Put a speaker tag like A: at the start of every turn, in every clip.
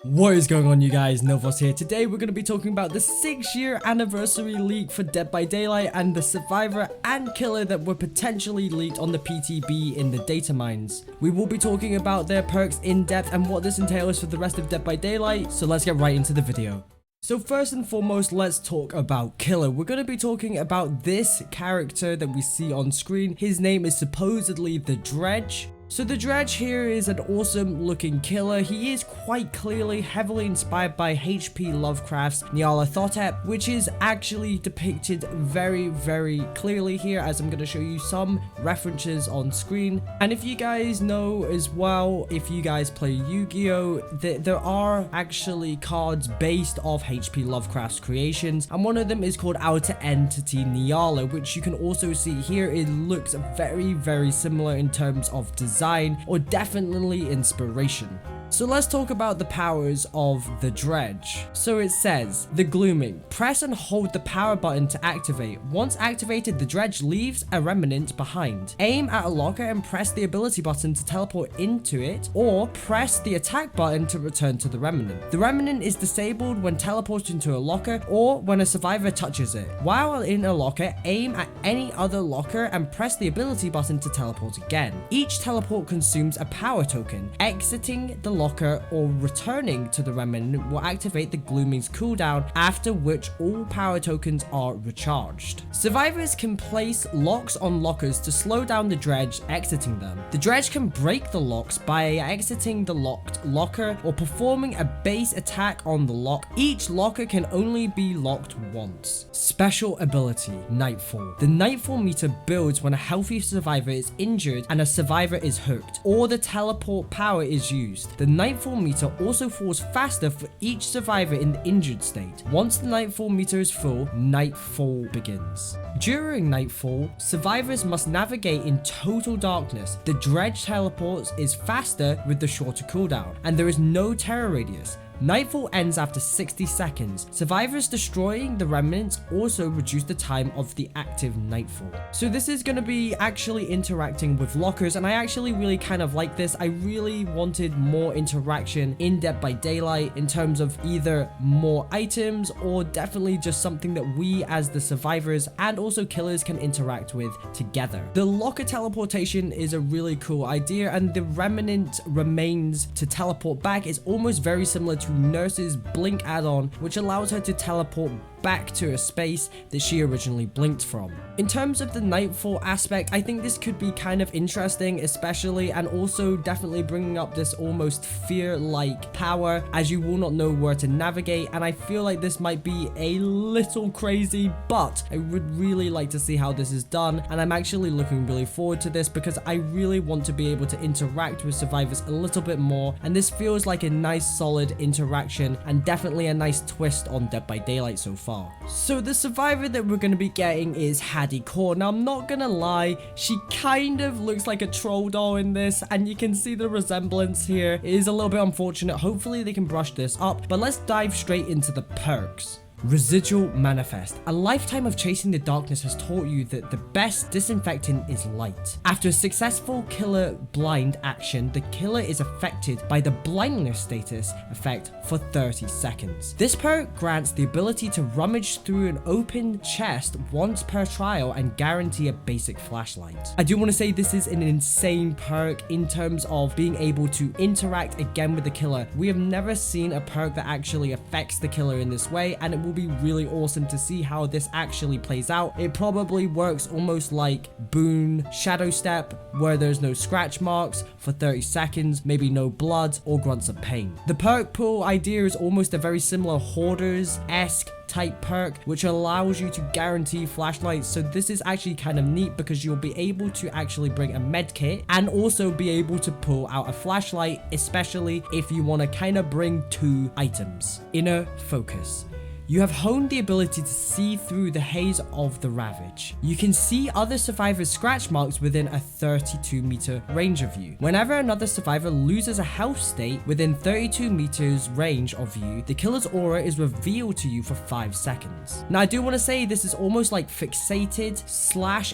A: What is going on, you guys? No0b3 here. Today we're going to be talking about the 6-year anniversary leak for Dead by Daylight and the survivor and killer that were potentially leaked on the PTB in the data mines. We will be talking about their perks in depth and what this entails for the rest of Dead by Daylight, so let's get right into the video. So first and foremost, let's talk about Killer. We're going to be talking about this character that we see on screen. His name is supposedly the Dredge. So the Dredge here is an awesome looking killer. He is quite clearly heavily inspired by H.P. Lovecraft's Nyarlathotep, which is actually depicted very clearly here, as I'm going to show you some references on screen. And if you guys know as well, if you guys play Yu-Gi-Oh, there are actually cards based off H.P. Lovecraft's creations, and one of them is called Outer Entity Nyarla, which you can also see here. It looks very similar in terms of design, or definitely inspiration. So let's talk about the powers of the Dredge. So it says, the Glooming. Press and hold the power button to activate. Once activated, the Dredge leaves a remnant behind. Aim at a locker and press the ability button to teleport into it, or press the attack button to return to the remnant. The remnant is disabled when teleported into a locker or when a survivor touches it. While in a locker, aim at any other locker and press the ability button to teleport again. Each teleport consumes a power token. Exiting the locker or returning to the remnant will activate the Glooming's cooldown, after which all power tokens are recharged. Survivors can place locks on lockers to slow down the Dredge exiting them. The Dredge can break the locks by exiting the locked locker or performing a base attack on the lock. Each locker can only be locked once. Special ability, Nightfall. The Nightfall meter builds when a healthy survivor is injured and a survivor is hooked, or the teleport power is used. The Nightfall meter also falls faster for each survivor in the injured state. Once the Nightfall meter is full, Nightfall begins. During Nightfall, survivors must navigate in total darkness. The Dredge teleports is faster with the shorter cooldown, and there is no terror radius. Nightfall ends after 60 seconds. Survivors destroying the remnants also reduce the time of the active Nightfall. So this is going to be actually interacting with lockers, and I actually really kind of like this. I really wanted more interaction in Dead by Daylight in terms of either more items or definitely just something that we as the survivors and also killers can interact with together. The locker teleportation is a really cool idea, and the remnant remains to teleport back is almost very similar to Nurse's blink add-on, which allows her to teleport back to a space that she originally blinked from. In terms of the Nightfall aspect, I think this could be kind of interesting, especially, and also definitely bringing up this almost fear-like power, as you will not know where to navigate, and I feel like this might be a little crazy, but I would really like to see how this is done, and I'm actually looking really forward to this because I really want to be able to interact with survivors a little bit more, and this feels like a nice solid interaction and definitely a nice twist on Dead by Daylight so far. So the survivor that we're going to be getting is Hattie Core. Now I'm not gonna lie, she kind of looks like a troll doll in this, and you can see the resemblance here. It is a little bit unfortunate. Hopefully they can brush this up, but let's dive straight into the perks. Residual Manifest. A lifetime of chasing the darkness has taught you that the best disinfectant is light. After a successful killer blind action, the killer is affected by the blindness status effect for 30 seconds. This perk grants the ability to rummage through an open chest once per trial and guarantee a basic flashlight. I do want to say this is an insane perk in terms of being able to interact again with the killer. We have never seen a perk that actually affects the killer in this way, and it will be really awesome to see how this actually plays out. It probably works almost like Boon Shadow Step, where there's no scratch marks for 30 seconds, maybe no blood or grunts of pain. The perk pool idea is almost a very similar Hoarders-esque type perk, which allows you to guarantee flashlights. So this is actually kind of neat because you'll be able to actually bring a med kit and also be able to pull out a flashlight, especially if you want to kind of bring 2 items. Inner Focus. You have honed the ability to see through the haze of the Ravage. You can see other survivors' scratch marks within a 32-meter range of you. Whenever another survivor loses a health state within 32 meters range of you, the killer's aura is revealed to you for 5 seconds. Now I do want to say this is almost like fixated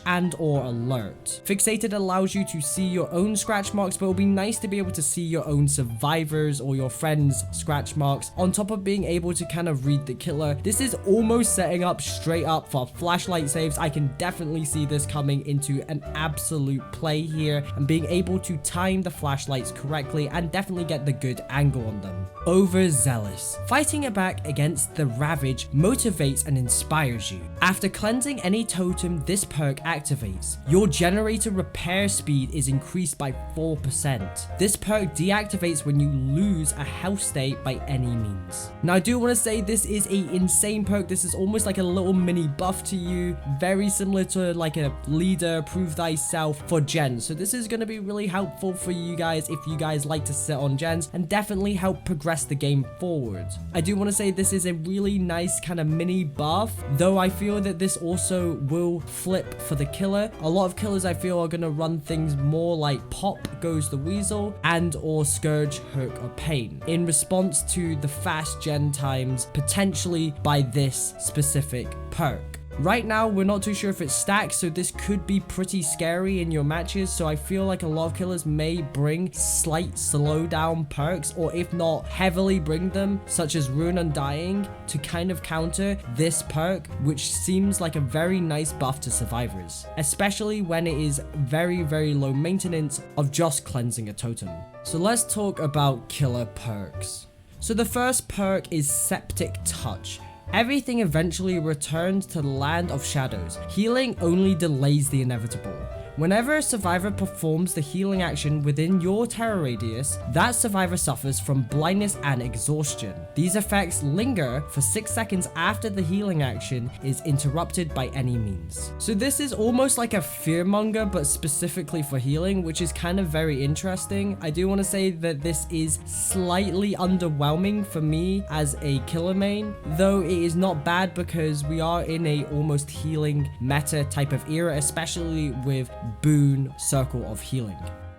A: / and or alert. Fixated allows you to see your own scratch marks, but it will be nice to be able to see your own survivors or your friends' scratch marks on top of being able to kind of read the killer. This is almost setting up straight up for flashlight saves. I can definitely see this coming into an absolute play here and being able to time the flashlights correctly and definitely get the good angle on them. Overzealous. Fighting it back against the Ravage motivates and inspires you. After cleansing any totem, this perk activates. Your generator repair speed is increased by 4%. This perk deactivates when you lose a health state by any means. Now I do want to say this is a insane perk. This is almost like a little mini buff to you, very similar to like a leader prove thyself for gens. So this is going to be really helpful for you guys if you guys like to sit on gens and definitely help progress the game forward. I do want to say this is a really nice kind of mini buff, though I feel that this also will flip for the killer. A lot of killers I feel are going to run things more like Pop Goes the Weasel and or Scourge, Hook or Pain in response to the fast gen times potentially by this specific perk. Right now, we're not too sure if it's stacked, so this could be pretty scary in your matches. So I feel like a lot of killers may bring slight slowdown perks, or if not, heavily bring them, such as Ruin Undying, to kind of counter this perk, which seems like a very nice buff to survivors, especially when it is very, very low maintenance of just cleansing a totem. So let's talk about killer perks. So the first perk is Septic Touch. Everything eventually returns to the land of shadows. Healing only delays the inevitable. Whenever a survivor performs the healing action within your terror radius, that survivor suffers from blindness and exhaustion. These effects linger for 6 seconds after the healing action is interrupted by any means. So this is almost like a fearmonger, but specifically for healing, which is kind of very interesting. I do want to say that this is slightly underwhelming for me as a killer main, though it is not bad because we are in a almost healing meta type of era, especially with Boon Circle of Healing.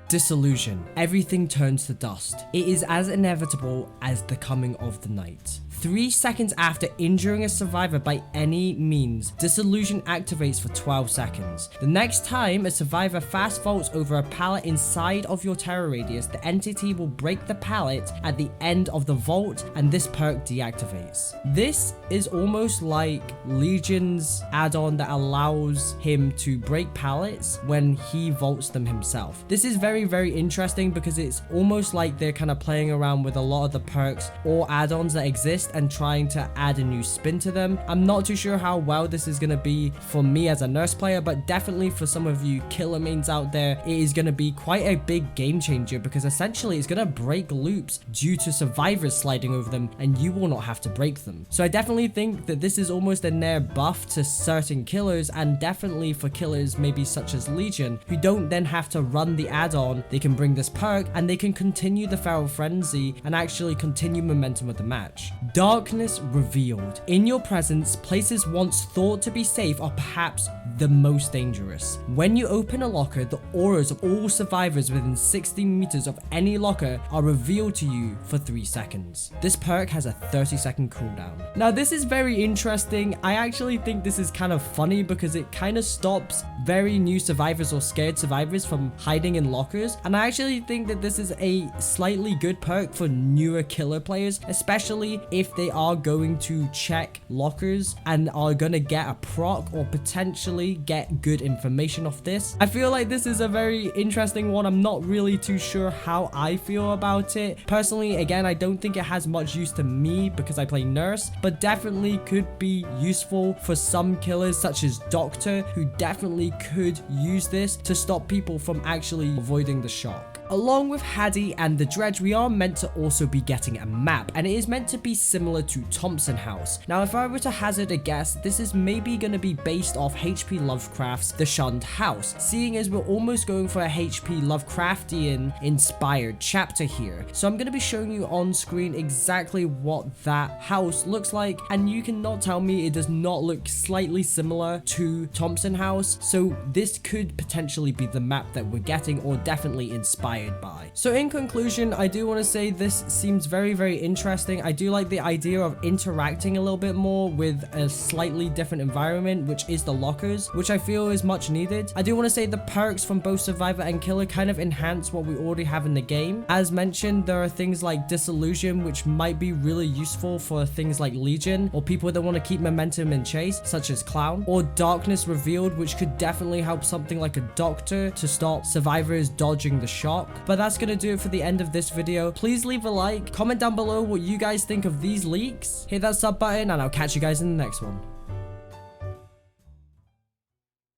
A: Disillusion. Everything turns to dust. It is as inevitable as the coming of the night. 3 seconds after injuring a survivor by any means, Disillusion activates for 12 seconds. The next time a survivor fast vaults over a pallet inside of your terror radius, the entity will break the pallet at the end of the vault and this perk deactivates. This is almost like Legion's add-on that allows him to break pallets when he vaults them himself. This is very, very interesting because it's almost like they're kind of playing around with a lot of the perks or add-ons that exist and trying to add a new spin to them. I'm not too sure how well this is going to be for me as a nurse player, but definitely for some of you killer mains out there, it is going to be quite a big game changer because essentially it's going to break loops due to survivors sliding over them and you will not have to break them. So I definitely think that this is almost a near buff to certain killers, and definitely for killers maybe such as Legion who don't then have to run the add-on. They can bring this perk and they can continue the Feral Frenzy and actually continue momentum of the match. Darkness revealed. In your presence, places once thought to be safe are perhaps the most dangerous. When you open a locker, the auras of all survivors within 60 meters of any locker are revealed to you for 3 seconds. This perk has a 30-second cooldown. Now this is very interesting. I actually think this is kind of funny because it kind of stops very new survivors or scared survivors from hiding in lockers, and I actually think that this is a slightly good perk for newer killer players, especially if they are going to check lockers and are going to get a proc or potentially get good information off this. I feel like this is a very interesting one. I'm not really too sure how I feel about it. Personally, again, I don't think it has much use to me because I play nurse, but definitely could be useful for some killers such as Doctor, who definitely could use this to stop people from actually avoiding the shock. Along with Haddy and the Dredge, we are meant to also be getting a map, and it is meant to be similar to Thompson House. Now, if I were to hazard a guess, this is maybe going to be based off H.P. Lovecraft's The Shunned House, seeing as we're almost going for a H.P. Lovecraftian inspired chapter here. So I'm going to be showing you on screen exactly what that house looks like, and you cannot tell me it does not look slightly similar to Thompson House. So this could potentially be the map that we're getting, or definitely inspired by. So in conclusion, I do want to say this seems very, very interesting. I do like the idea of interacting a little bit more with a slightly different environment, which is the lockers, which I feel is much needed. I do want to say the perks from both Survivor and Killer kind of enhance what we already have in the game. As mentioned, there are things like Disillusion, which might be really useful for things like Legion, or people that want to keep momentum in chase, such as Clown, or Darkness Revealed, which could definitely help something like a Doctor to stop survivors dodging the shock. But that's gonna do it for the end of this video. Please leave a like, comment down below what you guys think of these leaks, hit that sub button, and I'll catch you guys in the next one.